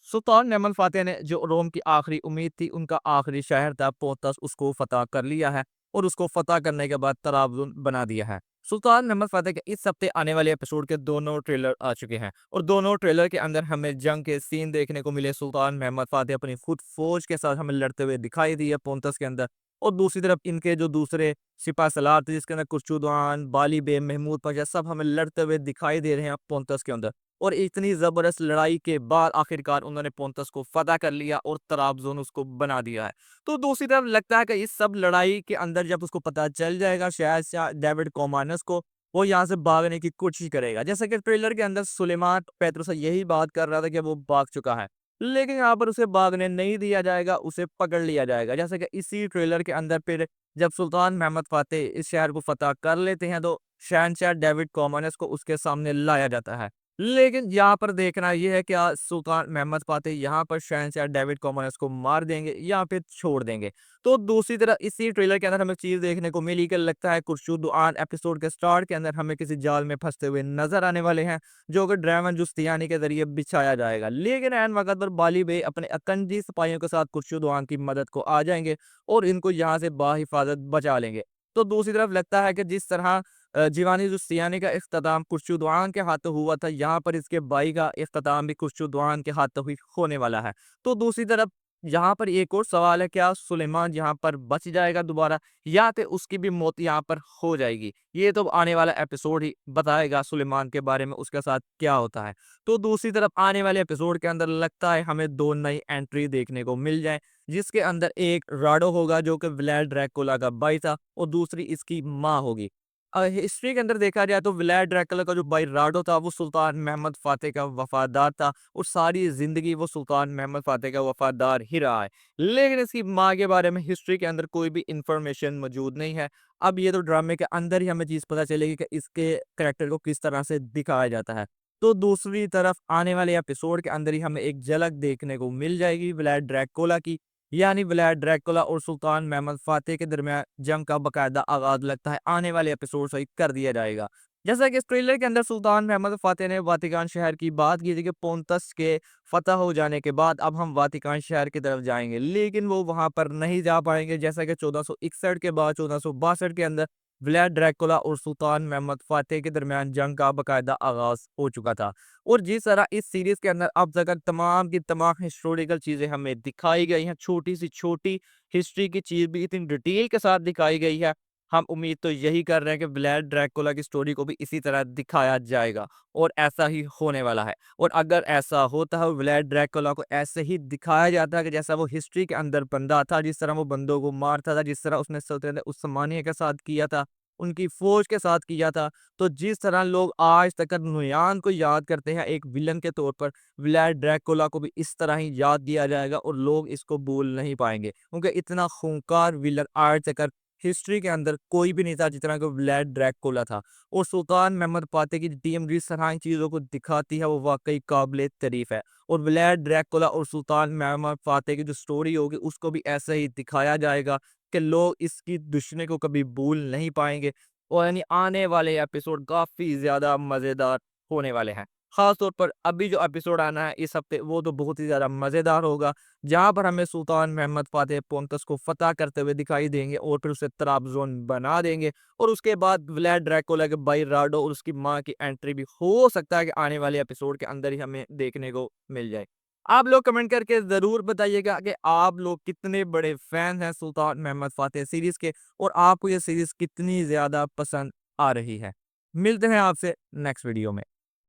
सुल्तान महमद फ़ातिह ने जो रोम की आखिरी उम्मीद थी, उनका आखिरी शहर था पोंतस, उसको फ़तह कर लिया है और उसको फ़तह करने के बाद तराबुन बना दिया है। सुल्तान महमद फ़ातिह के इस हफ्ते आने वाले एपिसोड के दोनों ट्रेलर आ चुके हैं और दोनों ट्रेलर के अंदर हमें जंग के सीन देखने को मिले। सुल्तान महमद फ़ातिह अपनी खुद फ़ौज के साथ हमें लड़ते हुए दिखाई दिए पोंतस के अंदर, और दूसरी तरफ इनके जो दूसरे सिपह सलार थे, जिसके अंदर कुर्चुद्वान, बाली बेग, महमूद पाशा सब हमें लड़ते हुए दिखाई दे रहे हैं पोंतस के अंदर। और इतनी ज़बरदस्त लड़ाई के बाद आखिरकार उन्होंने पोंतस को फ़तह कर लिया और तराबज़ोन उसको बना दिया है। तो दूसरी तरफ लगता है कि इस सब लड़ाई के अंदर जब उसको पता चल जाएगा शायद से डेविड कोमानस को, वो यहाँ से भागने की कोशिश करेगा। जैसा कि ट्रेलर के अंदर सुलेमान पेत्रोसा यही बात कर रहा था कि वो भाग चुका है। लेकिन यहाँ पर उसे भागने नहीं दिया जाएगा, उसे पकड़ लिया जाएगा। जैसा कि इसी ट्रेलर के अंदर फिर जब सुल्तान महमद फ़ातिह इस शहर को फ़तह कर लेते हैं, तो शहंशाह डेविड कोमानस को उसके सामने लाया जाता है। लेकिन यहाँ पर देखना ये है, क्या सुल्तान महमद फ़ातिह यहाँ पर शहंशाह डेविड कॉमनर्स को मार देंगे या फिर छोड़ देंगे। तो दूसरी तरफ इसी ट्रेलर के अंदर हमें चीज़ देखने को मिली कि लगता है खुर्शीद एपिसोड के स्टार्ट के अंदर हमें किसी जाल में फंसते हुए नजर आने वाले हैं, जो कि ड्रैमन जुस्तियानी के जरिए बिछाया जाएगा। लेकिन ऐन वक्त पर बाली बे अपने अकंजी सिपाहियों के साथ खुर्शीद की मदद को आ जाएंगे और इनको यहाँ से बाहिफाजत बचा लेंगे। तो दूसरी तरफ लगता है कि जिस तरह जीवानी जुस्तियानी का इख्तिताम खुर्शीद के हाथों हुआ था, यहाँ पर इसके भाई का इख्तिताम भी खुर्शीद के हाथों ही होने वाला है। तो दूसरी तरफ यहाँ पर एक और सवाल है, क्या सुलेमान यहाँ पर बच जाएगा दोबारा, या फिर उसकी भी मौत यहाँ पर हो जाएगी? ये तो आने वाला एपिसोड ही बताएगा सुलेमान के बारे में, उसके साथ क्या होता है। तो दूसरी तरफ आने वाले एपिसोड के अंदर लगता है हमें दो नई एंट्री देखने को मिल जाए, जिसके अंदर एक राडो होगा जो कि व्लाड ड्रैकुला का भाई था और दूसरी इसकी माँ होगी। हिस्ट्री के अंदर देखा जाए तो व्लाड ड्रैकुला का जो भाई राडो था, वो सुल्तान महमद फ़ातिह का वफादार था और सारी ज़िंदगी वो सुल्तान महमद फ़ातिह का वफादार ही रहा है। लेकिन इसकी माँ के बारे में हिस्ट्री के अंदर कोई भी इंफॉर्मेशन मौजूद नहीं है। अब ये तो ड्रामे के अंदर ही हमें चीज़ पता चलेगी कि इसके कैरेक्टर को किस तरह से दिखाया जाता है। तो दूसरी तरफ आने वाले एपिसोड के अंदर ही हमें एक झलक देखने को मिल जाएगी व्लाड ड्रैकुला की, यानी व्लाड ड्रैकुला और सुल्तान महमद फ़ातिह के दरमियान जंग का बाकायदा आगाज़ लगता है आने वाले एपिसोड से ही कर दिया जाएगा। जैसा कि इस ट्रेलर के अंदर सुल्तान महमद फ़ातिह ने वाटिकान शहर की बात की थी कि पोंतस के फ़तह हो जाने के बाद अब हम वाटिकान शहर की तरफ जाएँगे, लेकिन वो वहाँ पर नहीं जा पाएँगे। जैसा कि 1461 के बाद 1462 के अंदर व्लाड ड्रैकुला और सुल्तान महमद फ़ातिह के दरमियान जंग का बाकायदा आगाज़ हो चुका था। और जिस तरह इस सीरीज़ के अंदर अब तक तमाम की तमाम हिस्टोरिकल चीज़ें हमें दिखाई गई हैं, छोटी से छोटी हिस्ट्री की चीज़ भी इतनी डिटेल के साथ दिखाई गई है। हम उम्मीद तो यही कर रहे हैं कि व्लाड ड्रैकुला की स्टोरी को भी इसी तरह दिखाया जाएगा और ऐसा ही होने वाला है। और अगर ऐसा होता है, व्लाड ड्रैकुला को ऐसे ही दिखाया जाता है कि जैसा वो हिस्ट्री के अंदर बंदा था, जिस तरह वो बंदों को मारता था, जिस तरह उसने सल्तनत उस्मानिया के साथ किया था, उनकी फ़ौज के साथ किया था, तो जिस तरह लोग आज तक नुयान को याद करते हैं एक विलन के तौर पर, व्लाड ड्रैकुला को भी इस तरह ही याद किया जाएगा और लोग इसको भूल नहीं पाएंगे, क्योंकि इतना खूंखार विलन आज तक हिस्ट्री के अंदर कोई भी नहीं था जितना कि व्लाड ड्रैकुला था। और सुल्तान महमद फ़ातिह की टीम जिस तरह इन चीज़ों को दिखाती है, वो वाकई काबिल तारीफ है। और व्लाड ड्रैकुला और सुल्तान महमद फ़ातिह की जो स्टोरी होगी, उसको भी ऐसे ही दिखाया जाएगा कि लोग इसकी दुश्मनी को कभी भूल नहीं पाएँगे। और यानी आने वाले एपिसोड काफ़ी ज़्यादा मज़ेदार होने वाले हैं। ख़ास तौर पर अभी जो एपिसोड आना है इस हफ़्ते, वो तो बहुत ही ज़्यादा मज़ेदार होगा, जहाँ पर हमें सुल्तान महमद फ़ातिह पोंतस को फ़तह करते हुए दिखाई देंगे और फिर उसे तराबज़ोन बना देंगे। और उसके बाद व्लाड ड्रैकुला के भाई राडो और उसकी माँ की एंट्री भी हो सकता है कि आने वाले एपिसोड के अंदर ही हमें देखने को मिल जाए। आप लोग कमेंट करके ज़रूर बताइएगा कि आप लोग कितने बड़े फैन हैं सुल्तान महमद फ़ातिह सीरीज़ के और आपको ये सीरीज़ कितनी ज़्यादा पसंद आ रही है। मिलते हैं आपसे नेक्स्ट वीडियो में।